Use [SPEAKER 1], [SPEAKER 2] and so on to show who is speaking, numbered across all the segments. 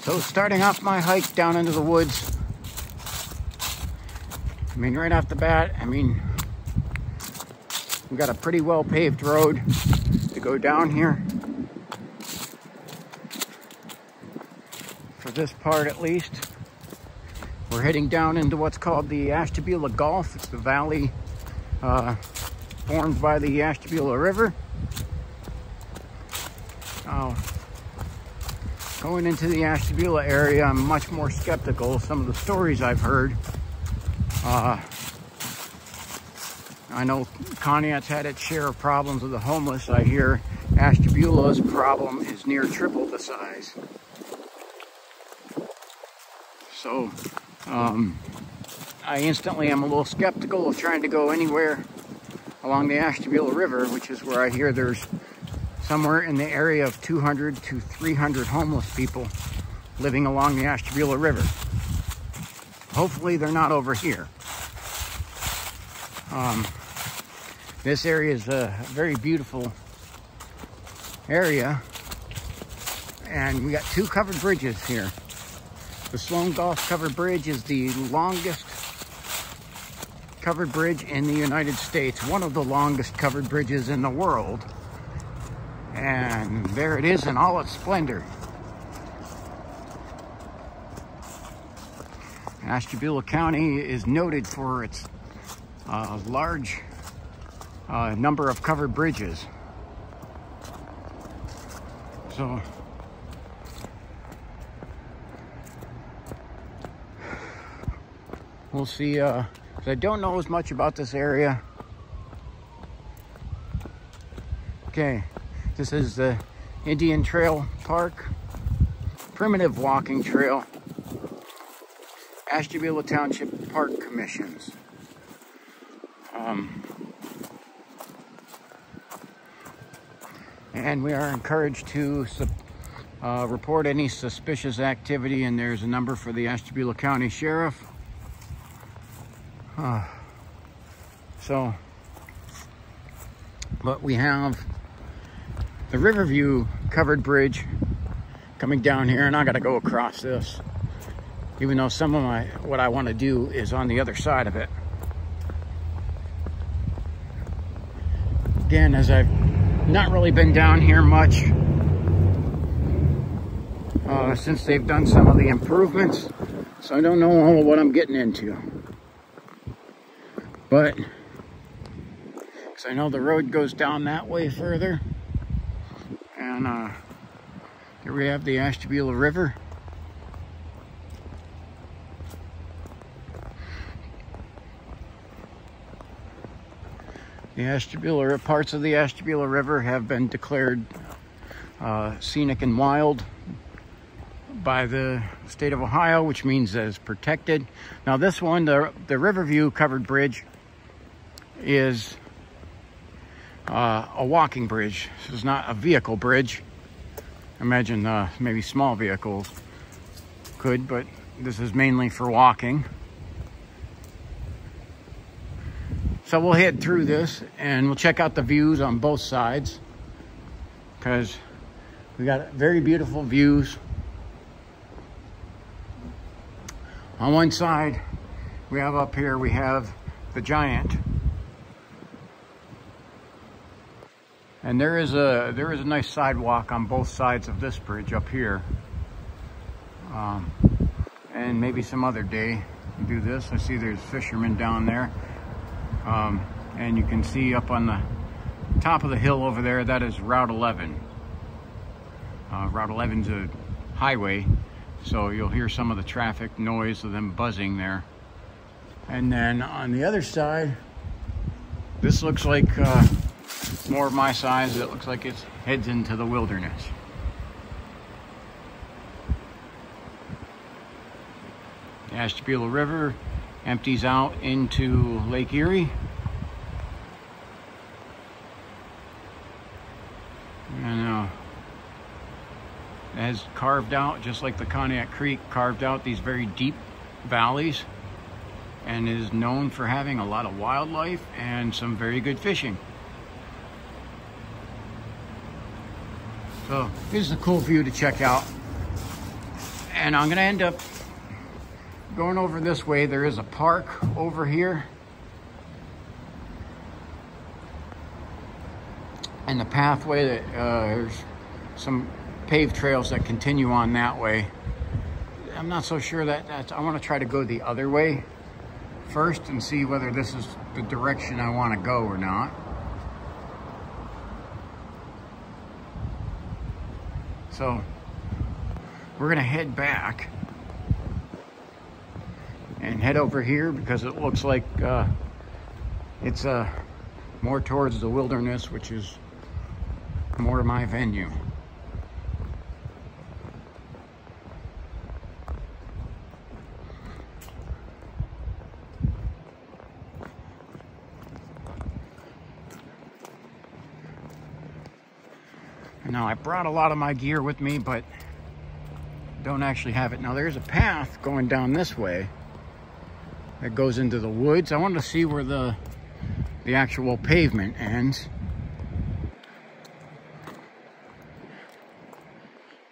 [SPEAKER 1] So starting off my hike down into the woods, I mean, right off the bat, I mean, we've got a pretty well paved road to go down here. For this part at least. We're heading down into what's called the Ashtabula Gulf. It's the valley formed by the Ashtabula River. Going into the Ashtabula area, I'm much more skeptical of some of the stories I've heard. I know Conneaut's had its share of problems with the homeless. I hear Ashtabula's problem is near triple the size. So, I instantly am a little skeptical of trying to go anywhere along the Ashtabula River, which is where I hear there's somewhere in the area of 200 to 300 homeless people living along the Ashtabula River. Hopefully they're not over here. This area is a very beautiful area, and we got two covered bridges here. The Sloan Gulf Covered Bridge is the longest covered bridge in the United States, one of the longest covered bridges in the world. And there it is in all its splendor. Ashtabula County is noted for its large number of covered bridges. So we'll see. I don't know as much about this area. Okay, this is the Indian Trail Park, primitive walking trail, Ashtabula Township Park Commissions. And we are encouraged to report any suspicious activity, and there's a number for the Ashtabula County Sheriff. But we have the Riverview Covered Bridge coming down here, and I gotta go across this, even though some of what I want to do is on the other side of it. Again, as I've not really been down here much since they've done some of the improvements, so I don't know all of what I'm getting into. But, because I know the road goes down that way further, and here we have the Ashtabula River. The Ashtabula, parts of the Ashtabula River have been declared scenic and wild by the state of Ohio, which means as protected. Now this one, the Riverview Covered Bridge, is a walking bridge. This is not a vehicle bridge. Imagine maybe small vehicles could, but this is mainly for walking. So we'll head through this and we'll check out the views on both sides, because we got very beautiful views. On one side, we have up here, we have the Giant. And there is a nice sidewalk on both sides of this bridge up here. And maybe some other day we'll do this. I see there's fishermen down there. And you can see up on the top of the hill over there, that is Route 11. Route 11's a highway, so you'll hear some of the traffic noise of them buzzing there. And then on the other side, this looks like more of my size. It looks like it heads into the wilderness. The Ashtabula River empties out into Lake Erie. And it has carved out, just like the Conneaut Creek, carved out these very deep valleys, and is known for having a lot of wildlife and some very good fishing. So this is a cool view to check out. And I'm gonna end up going over this way. There is a park over here. And the pathway that there's some paved trails that continue on that way. I'm not so sure that's, I want to try to go the other way first and see whether this is the direction I want to go or not. So we're gonna head back and head over here because it looks like it's more towards the wilderness, which is more my venue. Now, I brought a lot of my gear with me, but don't actually have it. Now, there's a path going down this way that goes into the woods. I wanted to see where the actual pavement ends.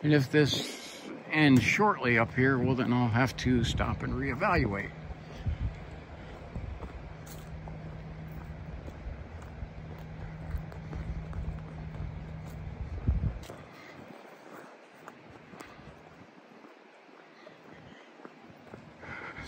[SPEAKER 1] And if this ends shortly up here, well, then I'll have to stop and reevaluate.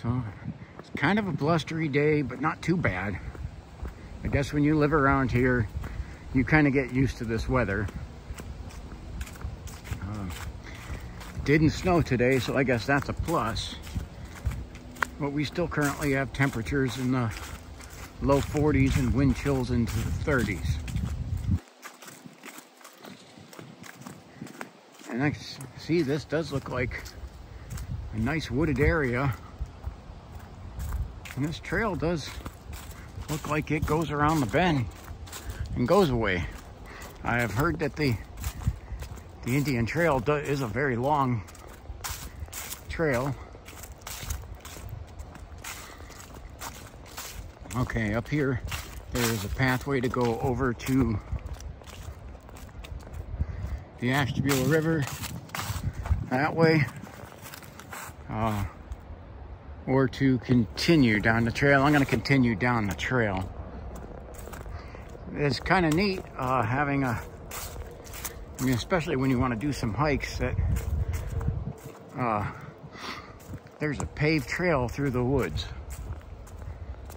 [SPEAKER 1] So it's kind of a blustery day, but not too bad. I guess when you live around here, you kind of get used to this weather. It didn't snow today, so I guess that's a plus. But we still currently have temperatures in the low 40s and wind chills into the 30s. And I see this does look like a nice wooded area. And this trail does look like it goes around the bend and goes away. I have heard that the Indian Trail is a very long trail. Okay, up here there's a pathway to go over to the Ashtabula River that way. Or to continue down the trail. I'm going to continue down the trail. It's kind of neat having a, I mean, especially when you want to do some hikes, that there's a paved trail through the woods.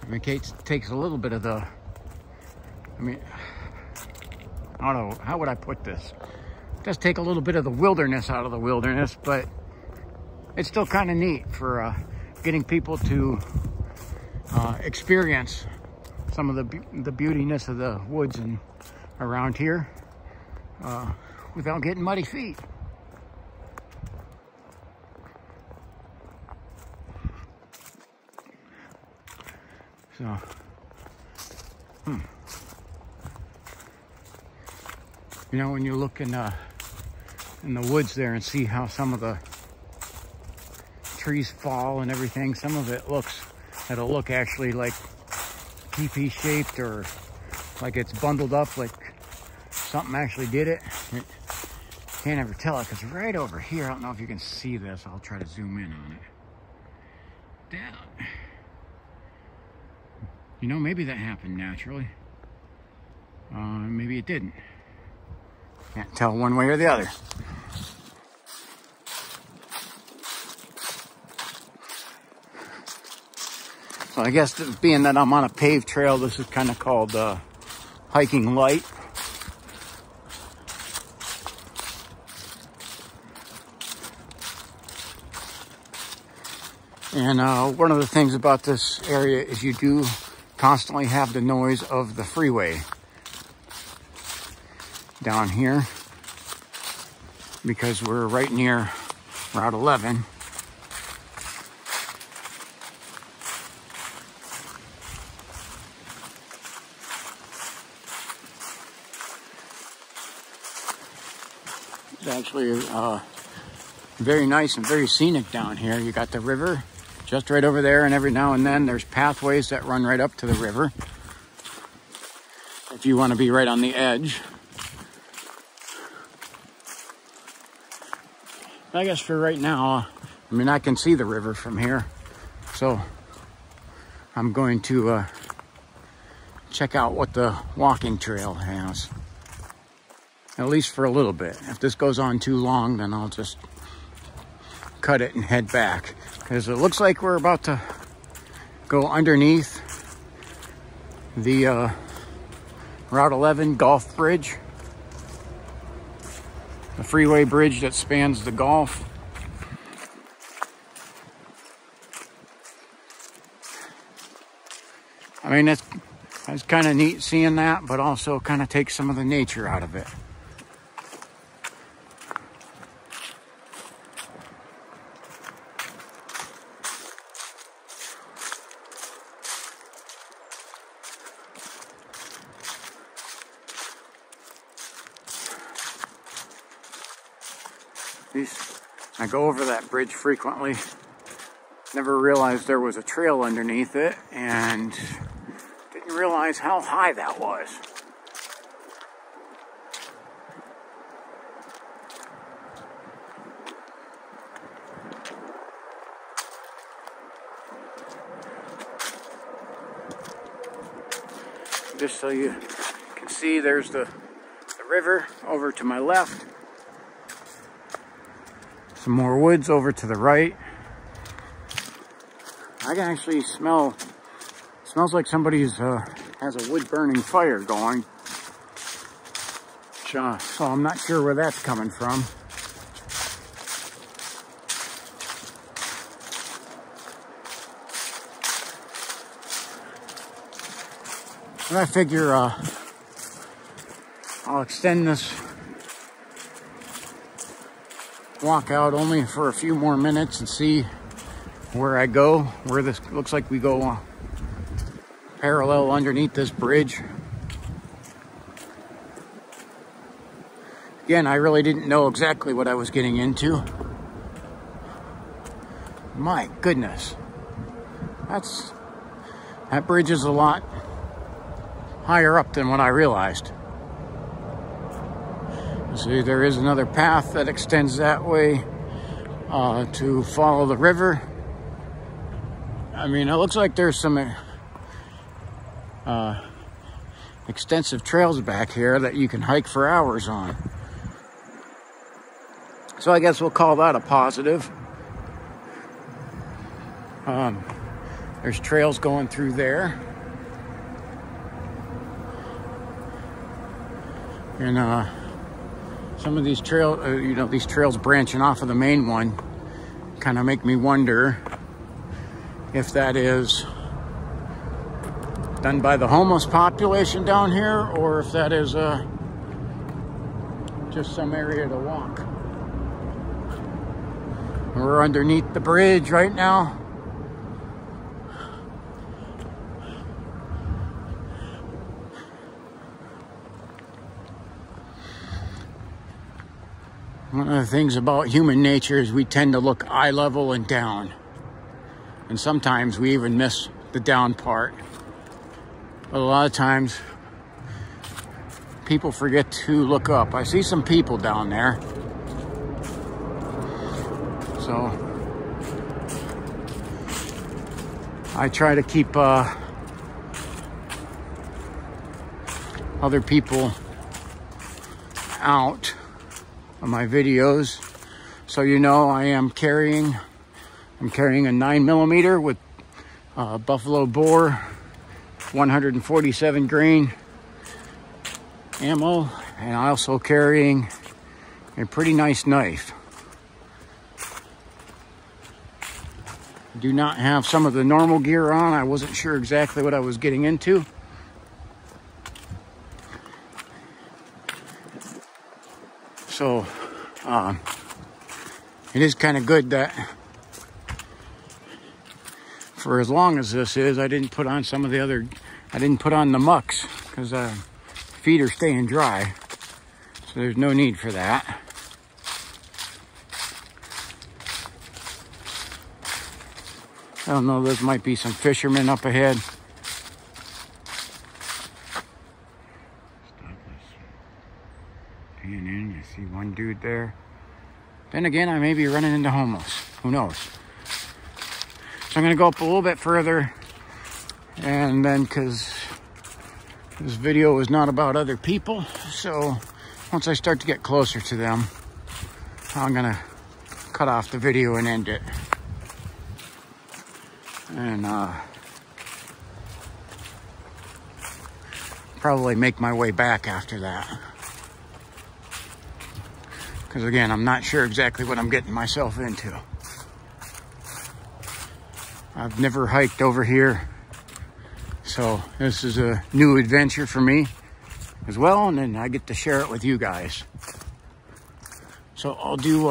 [SPEAKER 1] I mean, it takes a little bit of the, I mean, I don't know, how would I put this? It does take a little bit of the wilderness out of the wilderness, but it's still kind of neat for getting people to experience some of the beautiness of the woods and around here without getting muddy feet. So, you know, when you look in the woods there and see how some of the trees fall and everything, some of it looks, it'll look actually like teepee shaped or like it's bundled up, like something actually did it. Can't ever tell it because right over here, I don't know if you can see this, I'll try to zoom in on it. Down. You know, maybe that happened naturally. Maybe it didn't. Can't tell one way or the other. So I guess being that I'm on a paved trail, this is kind of called hiking light. And one of the things about this area is you do constantly have the noise of the freeway down here because we're right near Route 11. It's actually very nice and very scenic down here. You got the river just right over there, and every now and then there's pathways that run right up to the river if you want to be right on the edge. I guess for right now, I mean, I can see the river from here. So I'm going to check out what the walking trail has. At least for a little bit. If this goes on too long, then I'll just cut it and head back. Because it looks like we're about to go underneath the Route 11 Gulf Bridge. The freeway bridge that spans the Gulf. I mean, it's kind of neat seeing that, but also kind of takes some of the nature out of it. I go over that bridge frequently. Never realized there was a trail underneath it, and didn't realize how high that was. Just so you can see, there's the river over to my left. Some more woods over to the right. I can actually smells like somebody's has a wood burning fire going. So I'm not sure where that's coming from. And I figure I'll extend this walk out only for a few more minutes and see where I go, where this looks like we go parallel underneath this bridge. Again, I really didn't know exactly what I was getting into. My goodness, that bridge is a lot higher up than what I realized. See, there is another path that extends that way to follow the river. I mean, it looks like there's some extensive trails back here that you can hike for hours on. So I guess we'll call that a positive. There's trails going through there. And some of these these trails branching off of the main one kind of make me wonder if that is done by the homeless population down here, or if that is just some area to walk. We're underneath the bridge right now. One of the things about human nature is we tend to look eye level and down. And sometimes we even miss the down part. But a lot of times, people forget to look up. I see some people down there. So, I try to keep other people out of my videos. So you know, I'm carrying a 9mm with Buffalo Bore 147 grain ammo, and also carrying a pretty nice knife. Do not have some of the normal gear on. I wasn't sure exactly what I was getting into. So it is kind of good that for as long as this is, I didn't put on I didn't put on the mucks, because feet are staying dry. So there's no need for that. I don't know, there might be some fishermen up ahead. Pan in, I see one dude there. Then again, I may be running into homeless. Who knows? So I'm going to go up a little bit further, and then because this video is not about other people, so once I start to get closer to them, I'm going to cut off the video and end it. And probably make my way back after that. Because again, I'm not sure exactly what I'm getting myself into. I've never hiked over here, so this is a new adventure for me as well, and then I get to share it with you guys. So I'll do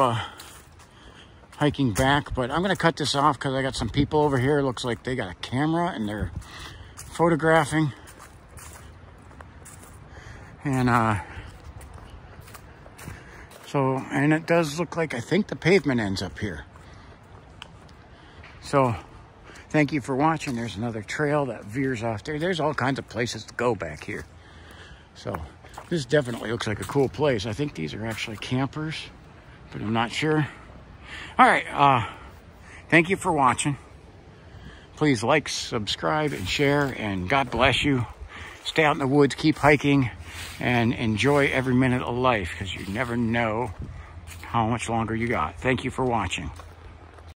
[SPEAKER 1] hiking back, but I'm gonna cut this off because I got some people over here. It looks like they got a camera and they're photographing. And and it does look like, I think the pavement ends up here. So thank you for watching. There's another trail that veers off there. There's all kinds of places to go back here. So this definitely looks like a cool place. I think these are actually campers, but I'm not sure. All right, thank you for watching. Please like, subscribe, and share, and God bless you. Stay out in the woods, keep hiking, and enjoy every minute of life, because you never know how much longer you got. Thank you for watching.